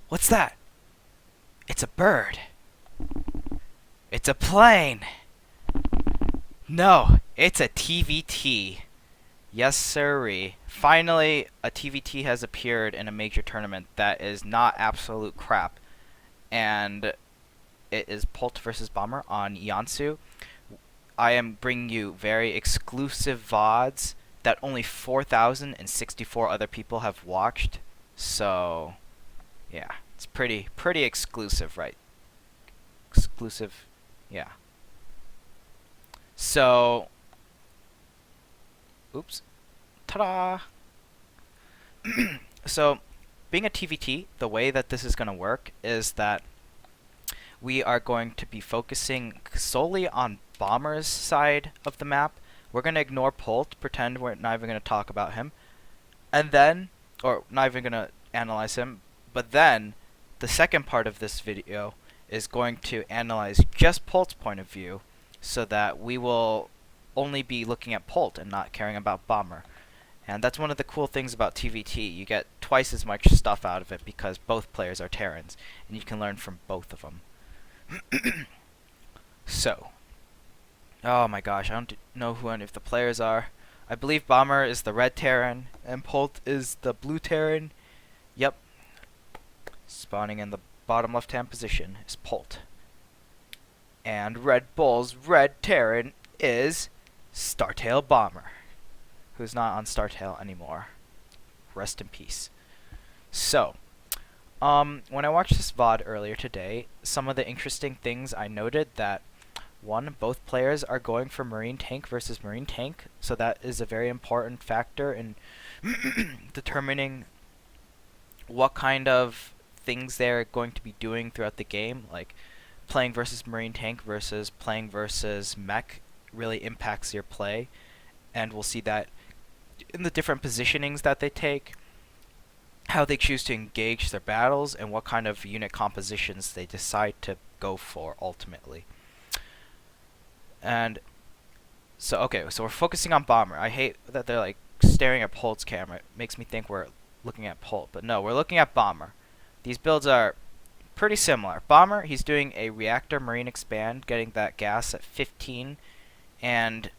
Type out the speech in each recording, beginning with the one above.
What's that? It's a bird. It's a plane. No, it's a TvT. Yes, sirree. Finally, a TvT has appeared in a major tournament that is not absolute crap. And it is Polt versus Bomber on Yansu. I am bringing you very exclusive VODs that only 4,064 other people have watched. So, yeah, it's pretty exclusive, right? Exclusive, yeah. So, oops, ta-da! So, being a TvT, the way that this is going to work is that we are going to be focusing solely on Bomber's side of the map. We're going to ignore Polt, pretend we're not even going to talk about him, and then, or not even going to analyze him, but then the second part of this video is going to analyze just Polt's point of view, so that we will only be looking at Polt and not caring about Bomber. And that's one of the cool things about TvT. You get twice as much stuff out of it because both players are Terrans, and you can learn from both of them. So, oh my gosh, I don't know who any of the players are. I believe Bomber is the red Terran, and Polt is the blue Terran. Yep. Spawning in the bottom left-hand position is Polt. And Red Bull's red Terran is Startail Bomber, who's not on Startail anymore. Rest in peace. So, when I watched this VOD earlier today, some of the interesting things I noted that, one, both players are going for Marine Tank versus Marine Tank, so that is a very important factor in determining what kind of things they're going to be doing throughout the game. Like, playing versus Marine Tank versus playing versus Mech really impacts your play, and we'll see that in the different positionings that they take, how they choose to engage their battles, and what kind of unit compositions they decide to go for ultimately. And so, okay, so we're focusing on Bomber. I hate that they're like staring at Polt's camera. It makes me think we're looking at Polt, but no, we're looking at Bomber. These builds are pretty similar. Bomber, he's doing a reactor marine expand, getting that gas at 15, and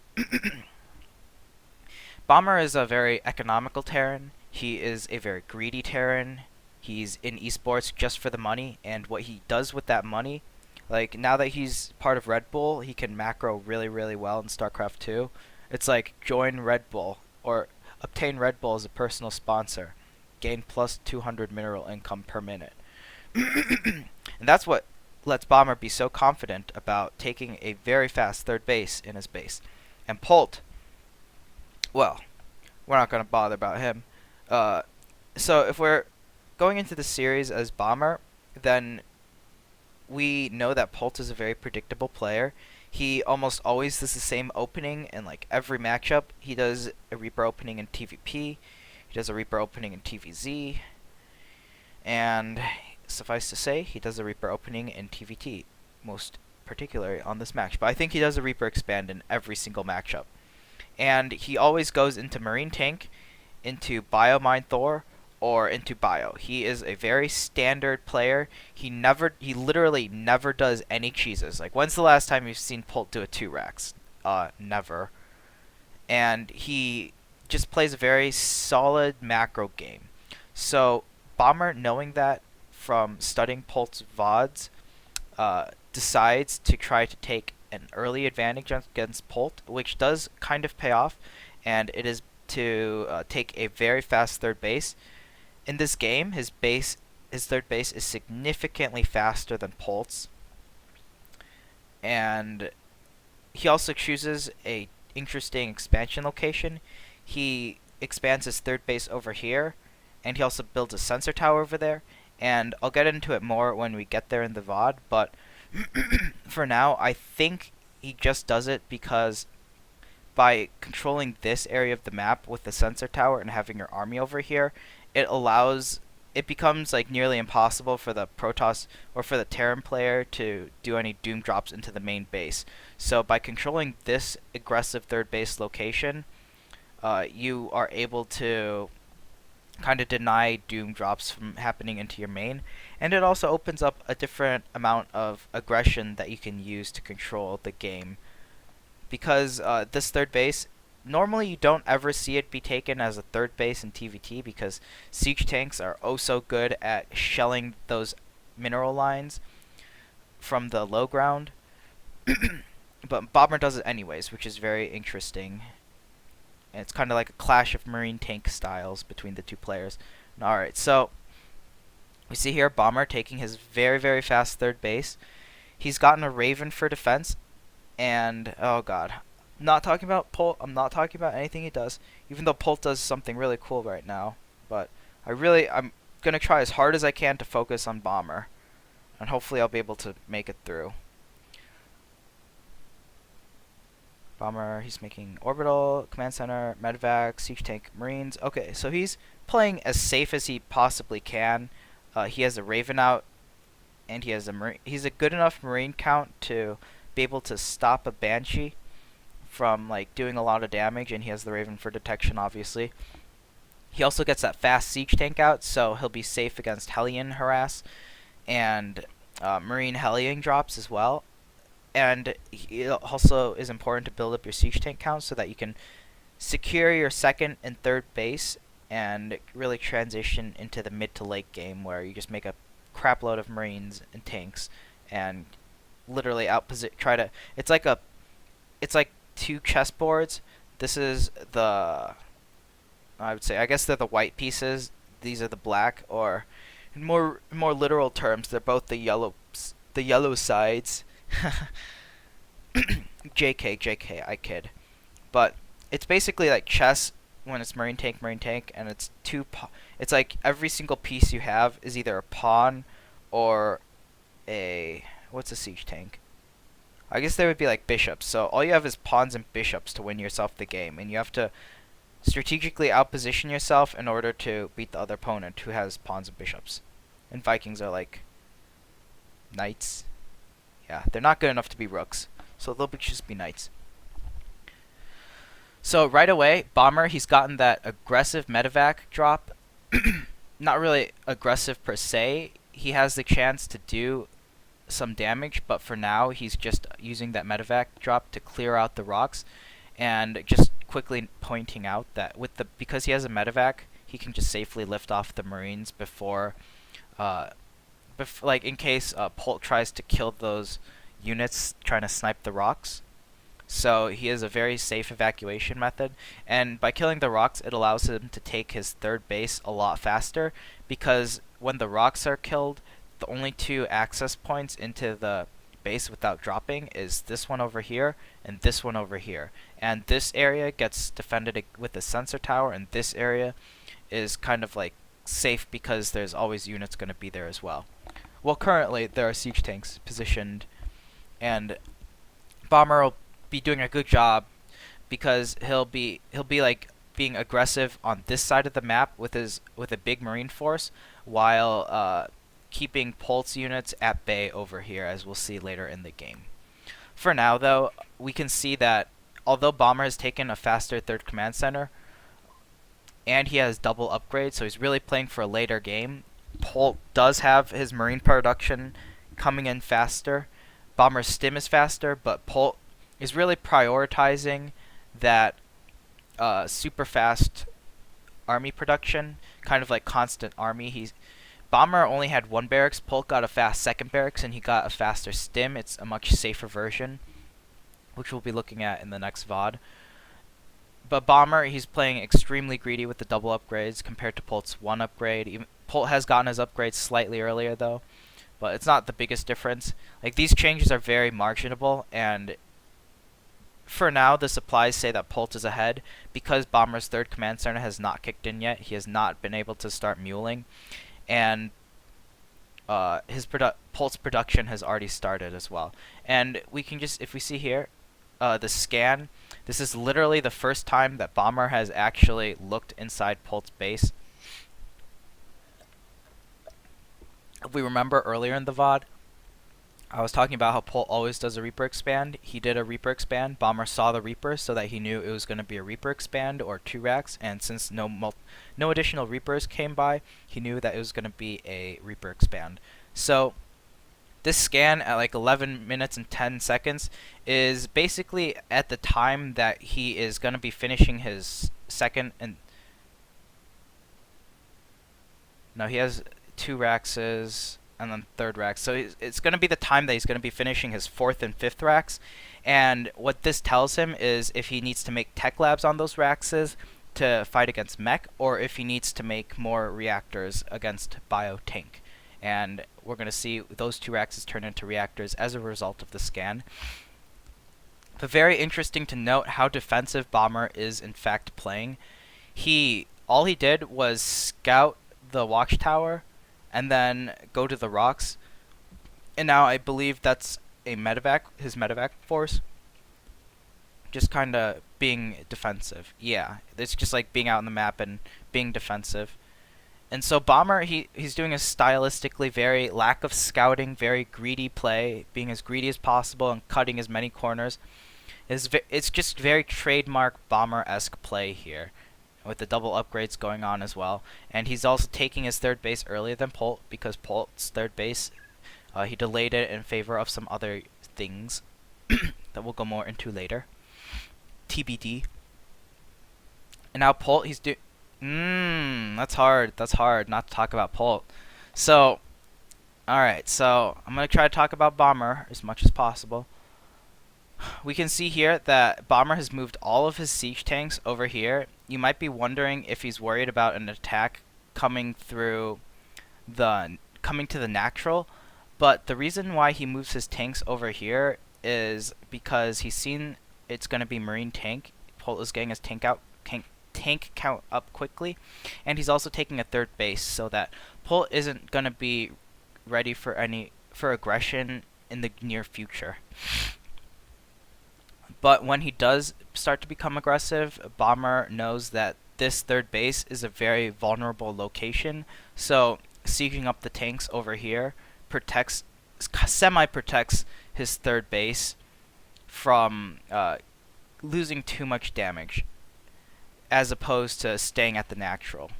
Bomber is a very economical Terran. He is a very greedy Terran. He's in esports just for the money, and what he does with that money, like now that he's part of Red Bull, he can macro really well in StarCraft 2. It's like join Red Bull or obtain Red Bull as a personal sponsor, gain plus 200 mineral income per minute. And that's what lets Bomber be so confident about taking a very fast third base in his base. And Polt, well, we're not going to bother about him. So if we're going into the series as Bomber, then we know that Polt is a very predictable player. He almost always does the same opening in like every matchup. He does a Reaper opening in TVP, he does a Reaper opening in TVZ, and suffice to say, he does a Reaper opening in TVT, most particularly on this match. But I think he does a Reaper expand in every single matchup. And he always goes into Marine Tank, into Biomine Thor, or into Bio. He is a very standard player. He literally never does any cheeses. Like, when's the last time you've seen Polt do a 2-Rax? Never. And he just plays a very solid macro game. So, Bomber, knowing that from studying Polt's VODs, decides to try to take an early advantage against Polt, which does kind of pay off, and it is to take a very fast third base. In this game, his third base is significantly faster than Polt's, and he also chooses a interesting expansion location. He expands his third base over here, and he also builds a sensor tower over there, and I'll get into it more when we get there in the VOD, but for now, I think he just does it because by controlling this area of the map with the sensor tower and having your army over here, it becomes like nearly impossible for the Protoss or for the Terran player to do any doom drops into the main base. So by controlling this aggressive third base location, you are able to kind of deny doom drops from happening into your main, and it also opens up a different amount of aggression that you can use to control the game. Because this third base, normally you don't ever see it be taken as a third base in TvT because siege tanks are oh so good at shelling those mineral lines from the low ground. But Bomber does it anyways, which is very interesting. And it's kind of like a clash of marine tank styles between the two players. Alright, so we see here Bomber taking his very, very fast third base. He's gotten a Raven for defense. And, oh god. I'm not talking about Polt. I'm not talking about anything he does. Even though Polt does something really cool right now. But I'm going to try as hard as I can to focus on Bomber. And hopefully I'll be able to make it through. Bomber, he's making Orbital, Command Center, Medevac, Siege Tank, Marines. Okay, so he's playing as safe as he possibly can. He has a Raven out, and he has he's a good enough Marine count to be able to stop a Banshee from like doing a lot of damage, and he has the Raven for detection, obviously. He also gets that fast Siege Tank out, so he'll be safe against Hellion harass and Marine Hellion drops as well. And it also is important to build up your siege tank count so that you can secure your second and third base and really transition into the mid to late game where you just make a crap load of marines and tanks and literally it's like two chessboards. This is I guess they're the white pieces. These are the black, or in more literal terms, they're both the yellow sides. JK, I kid. But it's basically like chess when it's marine tank, and it's it's like every single piece you have is either a pawn or what's a siege tank? I guess they would be like bishops. So all you have is pawns and bishops to win yourself the game, and you have to strategically outposition yourself in order to beat the other opponent who has pawns and bishops. And Vikings are like knights. Yeah, they're not good enough to be rooks, so they'll just be knights. So right away, Bomber, he's gotten that aggressive medevac drop. Not really aggressive per se. He has the chance to do some damage, but for now, he's just using that medevac drop to clear out the rocks, and just quickly pointing out that because he has a medevac, he can just safely lift off the Marines before like in case Polt tries to kill those units trying to snipe the rocks. So he has a very safe evacuation method, and by killing the rocks, it allows him to take his third base a lot faster, because when the rocks are killed, the only two access points into the base without dropping is this one over here and this one over here. And this area gets defended with the sensor tower, and this area is kind of like safe because there's always units going to be there as well. Well, currently there are siege tanks positioned, and Bomber will be doing a good job because he'll be like being aggressive on this side of the map with a big marine force, while keeping Polt's units at bay over here, as we'll see later in the game. For now, though, we can see that although Bomber has taken a faster third command center, and he has double upgrades, so he's really playing for a later game. Polt does have his marine production coming in faster. Bomber's stim is faster, but Polt is really prioritizing that super fast army production, kind of like constant army. Bomber only had one barracks, Polt got a fast second barracks, and he got a faster stim. It's a much safer version, which we'll be looking at in the next VOD. But Bomber, he's playing extremely greedy with the double upgrades compared to Polt's one upgrade. Polt has gotten his upgrades slightly earlier, though, but it's not the biggest difference. Like, these changes are very marginable, and for now, the supplies say that Polt is ahead. Because Bomber's third command center has not kicked in yet, he has not been able to start muling, and Polt's production has already started as well. And we can just, if we see here, the scan, this is literally the first time that Bomber has actually looked inside Polt's base. If we remember earlier in the VOD, I was talking about how Polt always does a Reaper expand. He did a Reaper expand. Bomber saw the Reaper so that he knew it was going to be a Reaper expand or 2 racks, and since no additional Reapers came by, he knew that it was going to be a Reaper expand. So this scan at like 11 minutes and 10 seconds is basically at the time that he is going to be finishing his second and no, he has 2 Raxes and then 3rd Rax. So it's going to be the time that he's going to be finishing his 4th and 5th Rax. And what this tells him is if he needs to make tech labs on those Raxes to fight against mech, or if he needs to make more reactors against bio tank. And we're going to see those 2 Raxes turn into reactors as a result of the scan. But very interesting to note how defensive Bomber is in fact playing. All he did was scout the watchtower and then go to the rocks, and now I believe that's a medevac, his medevac force, just kind of being defensive. Yeah, it's just like being out on the map and being defensive. And so Bomber, he's doing a stylistically very lack of scouting, very greedy play, being as greedy as possible and cutting as many corners. It's just very trademark Bomber-esque play here, with the double upgrades going on as well. And he's also taking his 3rd base earlier than Polt, because Polt's 3rd base, he delayed it in favor of some other things that we'll go more into later. TBD. And now Polt, he's that's hard not to talk about Polt. So, alright, so I'm going to try to talk about Bomber as much as possible. We can see here that Bomber has moved all of his siege tanks over here. You might be wondering if he's worried about an attack coming to the natural, but the reason why he moves his tanks over here is because he's seen it's going to be marine tank. Polt is getting his tank count up quickly, and he's also taking a 3rd base so that Polt isn't going to be ready for aggression in the near future. But when he does start to become aggressive, Bomber knows that this 3rd base is a very vulnerable location. So sieging up the tanks over here semi-protects his 3rd base from losing too much damage, as opposed to staying at the natural.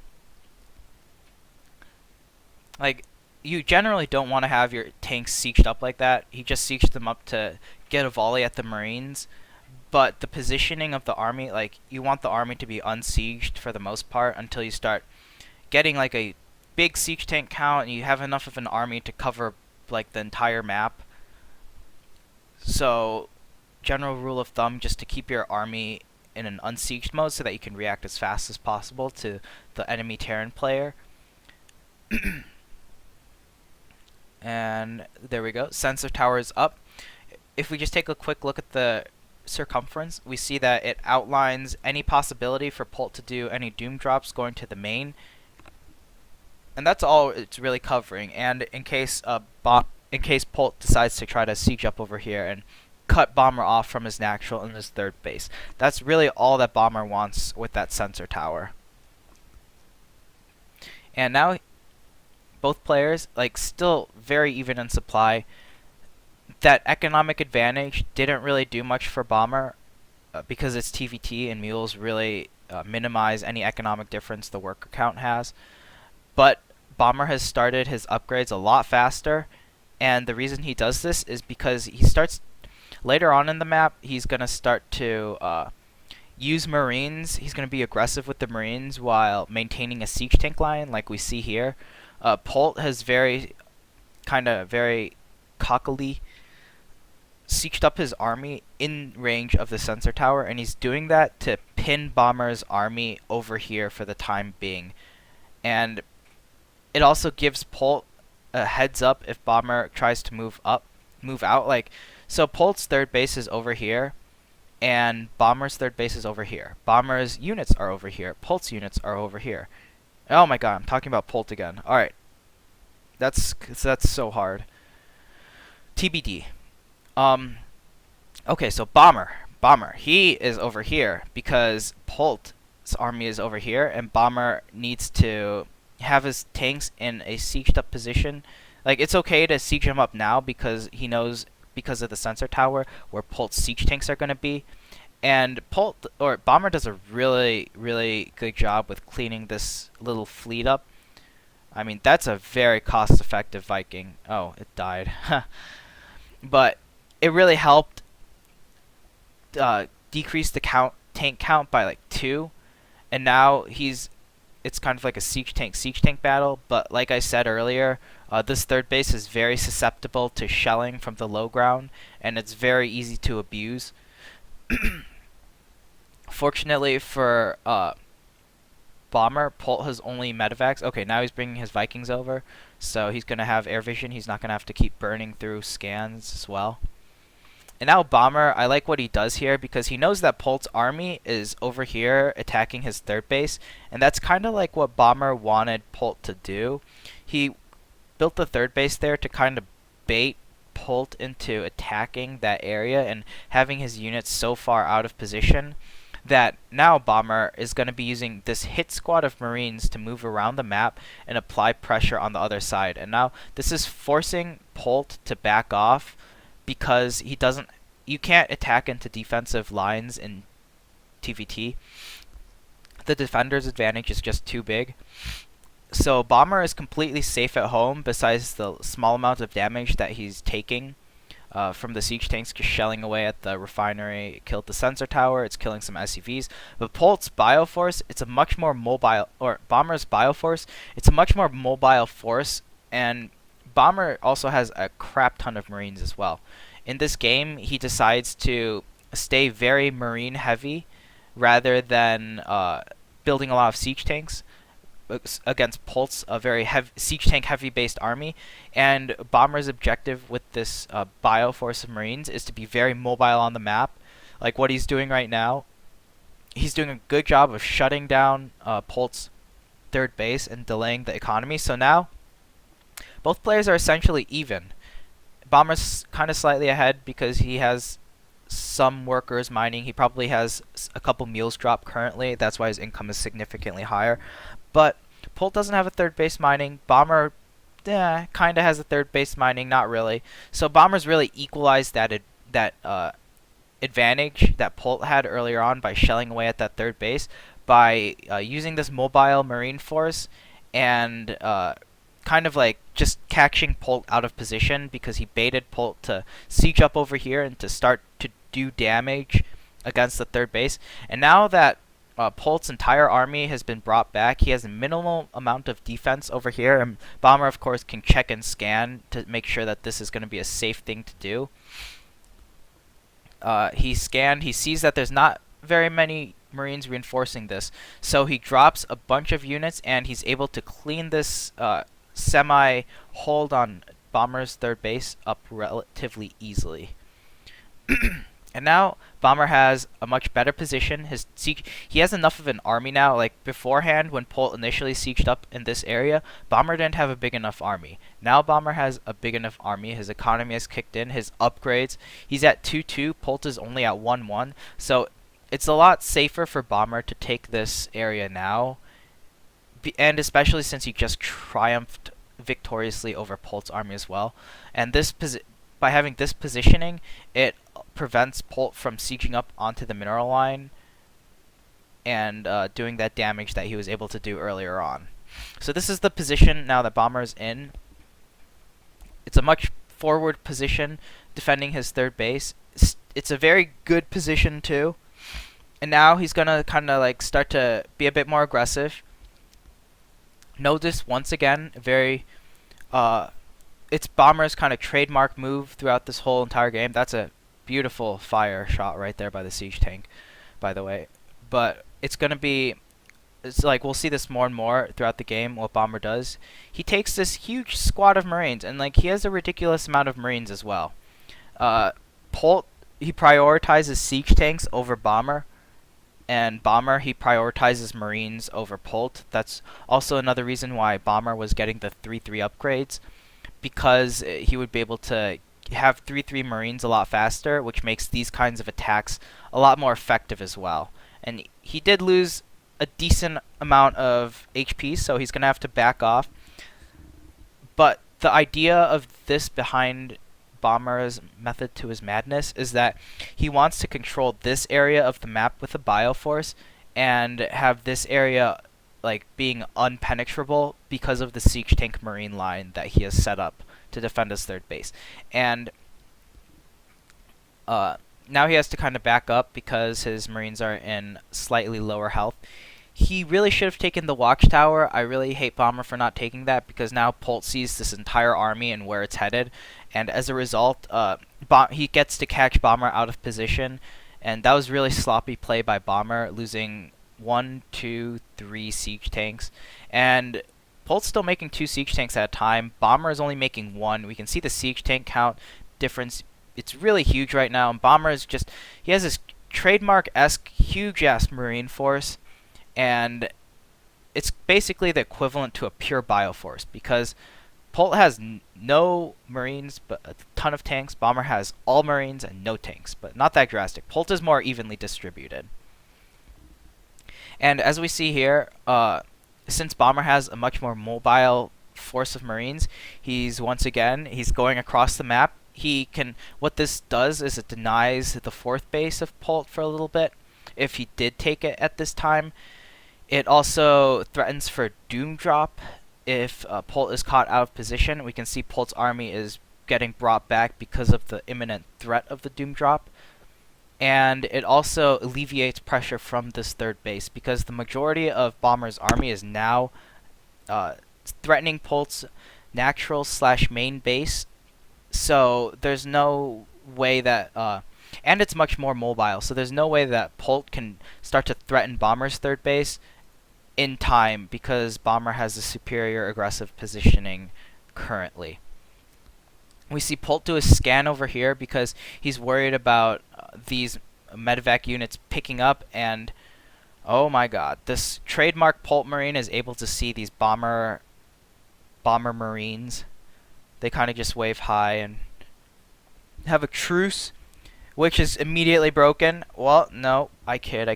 Like, you generally don't want to have your tanks sieged up like that. He just sieged them up to get a volley at the Marines. But the positioning of the army, like, you want the army to be unsieged for the most part until you start getting like a big siege tank count and you have enough of an army to cover like the entire map. So, general rule of thumb, just to keep your army in an unsieged mode so that you can react as fast as possible to the enemy Terran player. And there we go. Sensor tower is up. If we just take a quick look at the circumference, we see that it outlines any possibility for Polt to do any doom drops going to the main, and that's all it's really covering. And in case Polt decides to try to siege up over here and cut Bomber off from his natural and his 3rd base, that's really all that Bomber wants with that sensor tower. And now both players, like, still very even in supply. That economic advantage didn't really do much for Bomber because it's TvT and mules really minimize any economic difference the worker count has. But Bomber has started his upgrades a lot faster, and the reason he does this is because he starts later on in the map. He's going to start to use Marines. He's going to be aggressive with the Marines while maintaining a siege tank line like we see here. Polt has very cockily sieged up his army in range of the sensor tower, and he's doing that to pin Bomber's army over here for the time being. And it also gives Polt a heads up if Bomber tries to move out. Like, so Polt's 3rd base is over here, and Bomber's 3rd base is over here. Bomber's units are over here. Polt's units are over here. Oh my god, I'm talking about Polt again. Alright. That's so hard. TBD. Okay, so Bomber, he is over here because Polt's army is over here, and Bomber needs to have his tanks in a sieged up position Like, it's okay to siege him up now because he knows, because of the sensor tower, where Polt's siege tanks are going to be. And Polt, or Bomber, does a really, really good job with cleaning this little fleet up. I mean, that's a very cost-effective Viking. Oh, it died. But it really helped decrease the tank count by like 2. And now it's kind of like a siege tank battle. But like I said earlier, this third base is very susceptible to shelling from the low ground, and it's very easy to abuse. Fortunately for Bomber, Polt has only medevacs. Okay, now he's bringing his Vikings over, so he's going to have air vision. He's not going to have to keep burning through scans as well. And now Bomber, I like what he does here because he knows that Polt's army is over here attacking his third base, and that's kind of like what Bomber wanted Polt to do. He built the third base there to kind of bait Polt into attacking that area and having his units so far out of position that now Bomber is going to be using this hit squad of Marines to move around the map and apply pressure on the other side. And now this is forcing Polt to back off because you can't attack into defensive lines in TvT. The defender's advantage is just too big. So Bomber is completely safe at home besides the small amount of damage that he's taking from the siege tanks just shelling away at the refinery. It killed the sensor tower, it's killing some SCVs. But Polt's Bioforce, it's a much more mobile, or Bomber's Bioforce, it's a much more mobile force, and Bomber also has a crap ton of Marines as well. In this game, he decides to stay very Marine heavy rather than building a lot of siege tanks against Polt's a very siege tank heavy based army, and Bomber's objective with this Bioforce of Marines is to be very mobile on the map, like what he's doing right now. He's doing a good job of shutting down Polt's third base and delaying the economy. So now both players are essentially even. Bomber's kind of slightly ahead because he has some workers mining. He probably has a couple meals drop currently. That's why his income is significantly higher. But Polt doesn't have a third base mining. Bomber kind of has a third base mining, not really. So Bomber's really equalized that advantage that Polt had earlier on by shelling away at that third base by using this mobile Marine force and kind of like just catching Polt out of position because he baited Polt to siege up over here and to start to do damage against the third base. And now that Polt's entire army has been brought back, he has a minimal amount of defense over here, and Bomber of course can check and scan to make sure that this is going to be a safe thing to do. He scanned, he sees that there's not very many Marines reinforcing this, so he drops a bunch of units and he's able to clean this semi-hold on Bomber's third base up relatively easily. And now Bomber has a much better position. He has enough of an army now. Like beforehand, when Polt initially sieged up in this area, Bomber didn't have a big enough army. Now Bomber has a big enough army. His economy has kicked in. His upgrades, he's at 2-2. Polt is only at 1-1. So it's a lot safer for Bomber to take this area now. And especially since he just triumphed victoriously over Polt's army as well. And by having this positioning, it prevents Polt from sieging up onto the mineral line and doing that damage that he was able to do earlier on. So this is the position now that Bomber is in. It's a much forward position defending his third base. It's a very good position too. And now he's gonna kind of like start to be a bit more aggressive. Notice once again, it's Bomber's kind of trademark move throughout this whole entire game. That's a beautiful fire shot right there by the siege tank, by the way. But it's like we'll see this more and more throughout the game, what Bomber does. He takes this huge squad of Marines, and like he has a ridiculous amount of Marines as well. Polt, he prioritizes siege tanks over Bomber, and Bomber, he prioritizes Marines over Polt. That's also another reason why Bomber was getting the 3-3 upgrades, because he would be able to have 3-3 Marines a lot faster, which makes these kinds of attacks a lot more effective as well. And he did lose a decent amount of HP, so he's going to have to back off. But the idea of this behind Bomber's method to his madness is that he wants to control this area of the map with a bioforce and have this area like being unpenetrable because of the siege tank marine line that he has set up to defend his third base. And now he has to kind of back up because his marines are in slightly lower health. He really should have taken the watchtower. I really hate Bomber for not taking that because now Polt sees this entire army and where it's headed, and as a result, he gets to catch Bomber out of position, and that was really sloppy play by Bomber, losing 1, 2, 3 siege tanks, and Polt's still making 2 siege tanks at a time. Bomber is only making 1. We can see the siege tank count difference. It's really huge right now, and Bomber is just, he has this trademark-esque huge-ass marine force, and it's basically the equivalent to a pure bioforce because Polt has no marines but a ton of tanks. Bomber has all marines and no tanks, but not that drastic. Polt is more evenly distributed. And as we see here, since Bomber has a much more mobile force of marines, he's going across the map. What this does is it denies the fourth base of Polt for a little bit if he did take it at this time. It also threatens for Doom Drop if Polt is caught out of position. We can see Polt's army is getting brought back because of the imminent threat of the Doom Drop. And it also alleviates pressure from this third base because the majority of Bomber's army is now threatening Polt's natural/main base. So there's no way that... and it's much more mobile, so there's no way that Polt can start to threaten Bomber's third base in time because Bomber has a superior aggressive positioning currently. We see Polt do a scan over here because he's worried about these medevac units picking up, and oh my god, this trademark Polt Marine is able to see these bomber Marines. They kind of just wave hi and have a truce, which is immediately broken. Well, no, I kid.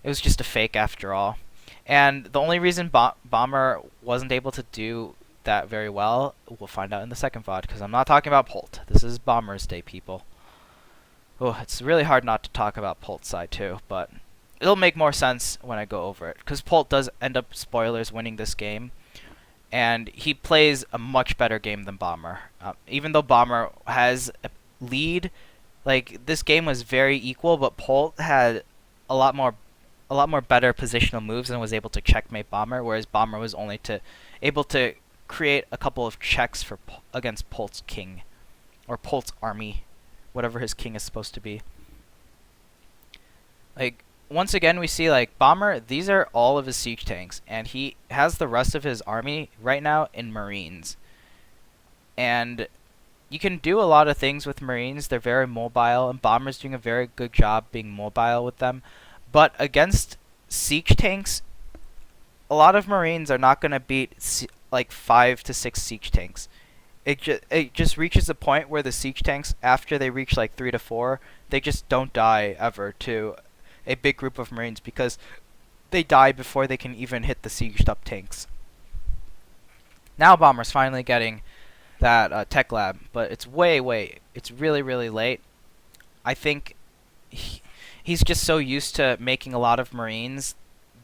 It was just a fake after all. And the only reason Bomber wasn't able to do that very well, we'll find out in the second VOD, because I'm not talking about Polt. This is Bomber's Day, people. Oh, it's really hard not to talk about Polt's side too, but it'll make more sense when I go over it, because Polt does end up, spoilers, winning this game. And he plays a much better game than Bomber. Even though Bomber has a lead, like, this game was very equal, but Polt had a lot more better positional moves and was able to checkmate Bomber, whereas Bomber was only able to create a couple of checks against Polt's king, or Polt's army, whatever his king is supposed to be. Like, once again, we see, like, Bomber, these are all of his siege tanks, and he has the rest of his army right now in Marines. And you can do a lot of things with Marines. They're very mobile, and Bomber's doing a very good job being mobile with them. But against siege tanks, a lot of Marines are not going to beat like 5 to 6 siege tanks. It just reaches a point where the siege tanks, after they reach like 3 to 4, they just don't die ever to a big group of Marines because they die before they can even hit the sieged up tanks. Now Bomber's finally getting that tech lab, but it's it's really late. I think he's just so used to making a lot of Marines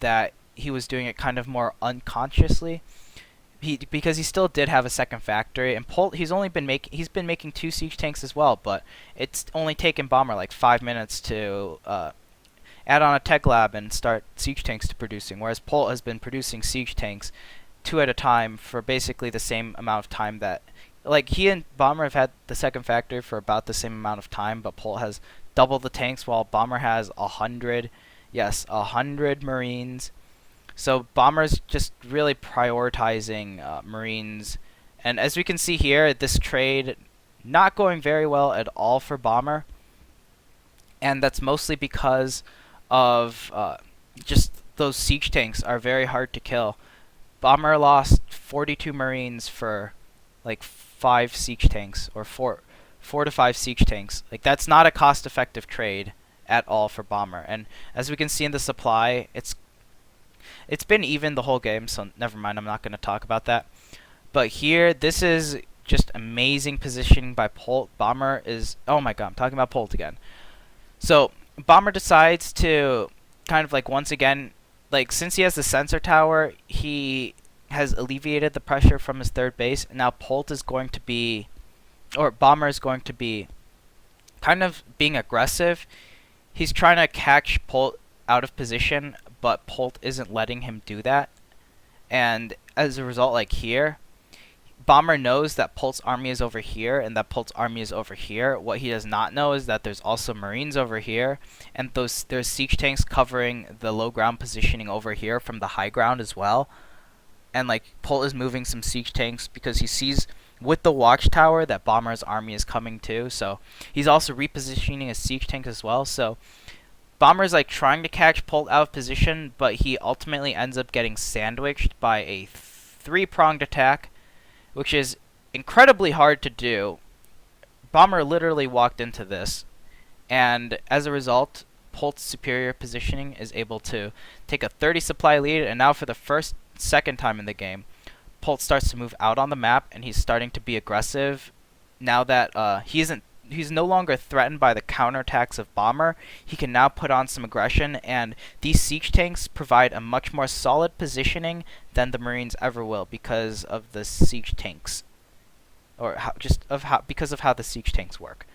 that he was doing it kind of more unconsciously. Because he still did have a second factory, and Polt, he's been making 2 siege tanks as well, but it's only taken Bomber like 5 minutes to add on a tech lab and start siege tanks to producing, whereas Polt has been producing siege tanks 2 at a time for basically the same amount of time that, like, he and Bomber have had the second factory for about the same amount of time, but Polt has double the tanks while Bomber has 100 Marines. So Bomber's just really prioritizing Marines. And as we can see here, this trade not going very well at all for Bomber. And that's mostly because of just those siege tanks are very hard to kill. Bomber lost 42 Marines for like 5 siege tanks, or 4 to 5 siege tanks. Like, that's not a cost-effective trade at all for Bomber. And as we can see in the supply, it's been even the whole game, so never mind, I'm not going to talk about that. But here, this is just amazing positioning by Polt. Bomber is, oh my god, I'm talking about Polt again. So Bomber decides to kind of like once again, like since he has the sensor tower, he has alleviated the pressure from his third base. And now Polt is going to be, or Bomber is going to be kind of being aggressive. He's trying to catch Polt out of position, but Polt isn't letting him do that. And as a result, like here, Bomber knows that Polt's army is over here and that Polt's army is over here. What he does not know is that there's also Marines over here, and there's siege tanks covering the low ground positioning over here from the high ground as well. And like Polt is moving some siege tanks because he sees with the watchtower that Bomber's army is coming too. So he's also repositioning his siege tanks as well. So Bomber's like trying to catch Polt out of position, but he ultimately ends up getting sandwiched by a three-pronged attack, which is incredibly hard to do. Bomber literally walked into this, and as a result, Polt's superior positioning is able to take a 30 supply lead, and now for the second time in the game, Polt starts to move out on the map, and he's starting to be aggressive. Now that he's no longer threatened by the counterattacks of Bomber, he can now put on some aggression, and these siege tanks provide a much more solid positioning than the Marines ever will because of the siege tanks, or because of how the siege tanks work.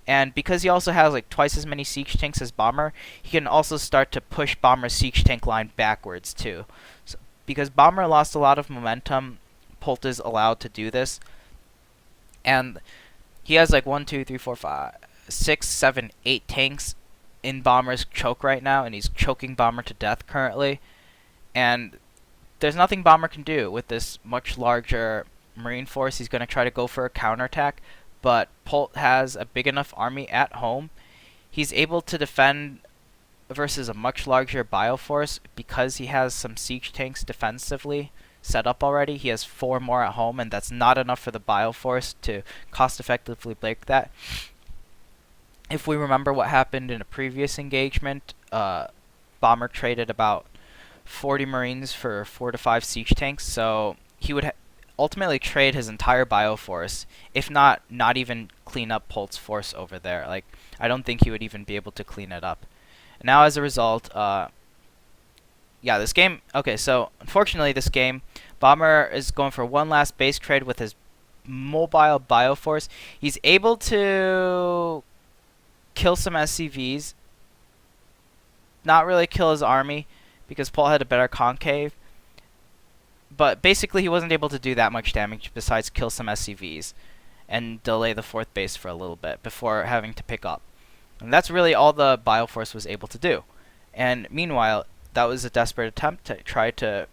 And because he also has like twice as many siege tanks as Bomber, he can also start to push Bomber's siege tank line backwards too. So, because Bomber lost a lot of momentum, Polt is allowed to do this, and he has like 1, 2, 3, 4, 5, 6, 7, 8 tanks in Bomber's choke right now, and he's choking Bomber to death currently. And there's nothing Bomber can do with this much larger Marine force. He's going to try to go for a counterattack, but Polt has a big enough army at home. He's able to defend versus a much larger bioforce because he has some siege tanks defensively set up already. He has 4 more at home, and that's not enough for the bioforce to cost effectively break that. If we remember what happened in a previous engagement, Bomber traded about 40 Marines for 4 to 5 siege tanks, so he would ultimately trade his entire bioforce, if not even clean up Polt's force over there. Like, I don't think he would even be able to clean it up. Now as a result, yeah, this game, okay, so unfortunately this game, Bomber is going for one last base trade with his mobile bioforce. He's able to kill some SCVs, not really kill his army because Polt had a better concave, but basically he wasn't able to do that much damage besides kill some SCVs and delay the 4th base for a little bit before having to pick up. And that's really all the bioforce was able to do. And meanwhile, that was a desperate attempt to try to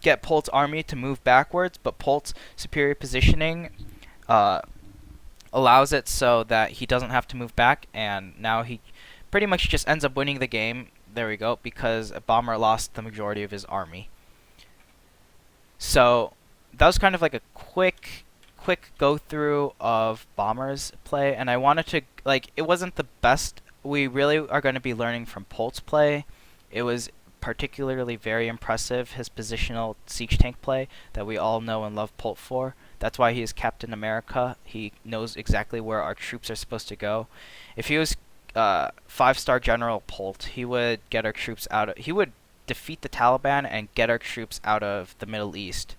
get Polt's army to move backwards, but Polt's superior positioning allows it so that he doesn't have to move back, and now he pretty much just ends up winning the game. There we go, because Bomber lost the majority of his army. So that was kind of like a quick go through of Bomber's play, and I wanted to, like, it wasn't the best. We really are going to be learning from Polt's play. It was particularly very impressive, his positional siege tank play that we all know and love Polt for. That's why he is Captain America. He knows exactly where our troops are supposed to go. If he was 5-star General Polt, he would get our troops he would defeat the Taliban and get our troops out of the Middle East.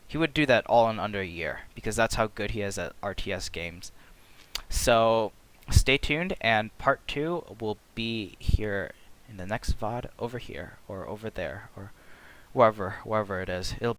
He would do that all in under a year because that's how good he is at RTS games. So stay tuned, and part 2 will be here in the next VOD over here or over there or wherever it is. It'll